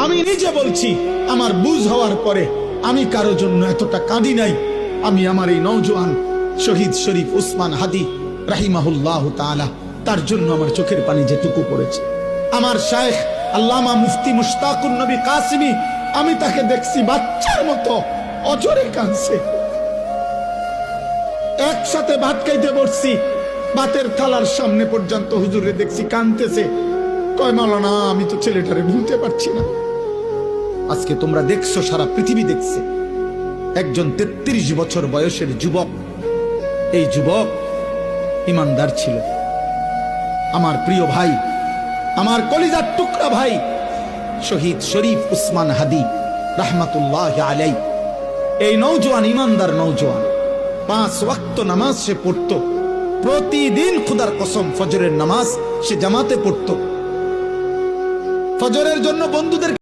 আমি নিজে বলছি, আমার বুঝ হওয়ার পরে আমি কারো জন্য এতটা কাঁদি নাই। আমি আমার এই নওজোয়ান শহীদ শরীফ উসমান হাদি রাহিমাহুল্লাহ তাআলা, তার জন্য আমার চোখের পানি যেটুকু পড়েছে। আমার শায়েখ আল্লামা মুফতি মুশতাকুন নবী কাসিমি, আমি তাকে দেখছি বাচ্চার মতো অজরে কাঁদছে। একসাথে ভাত খাইতে বসছি, ভাতের থালার সামনে পর্যন্ত হুজুরে দেখছি কাঁদতেছে। কয় মাওলানা, আমি তো ছেলেটারে ভুলতে পারছি না। আজকে তোমরা দেখছো, সারা পৃথিবী দেখছে, একজন 33 বছর বয়সের যুবক। এই যুবক ইমানদার ছিল। আমার প্রিয় ভাই, আমার কলিজার টুকরা ভাই শহীদ শরীফ উসমান হাদি রাহমাতুল্লাহ আলাইহি, এই নওজোয়ান ইমানদার নওজোয়ান 5 ওয়াক্ত নামাজ সে পড়তো প্রতিদিন। খুদার কসম, ফজরের নামাজ সে জামাতে পড়তো। ফজরের জন্য বন্ধুদের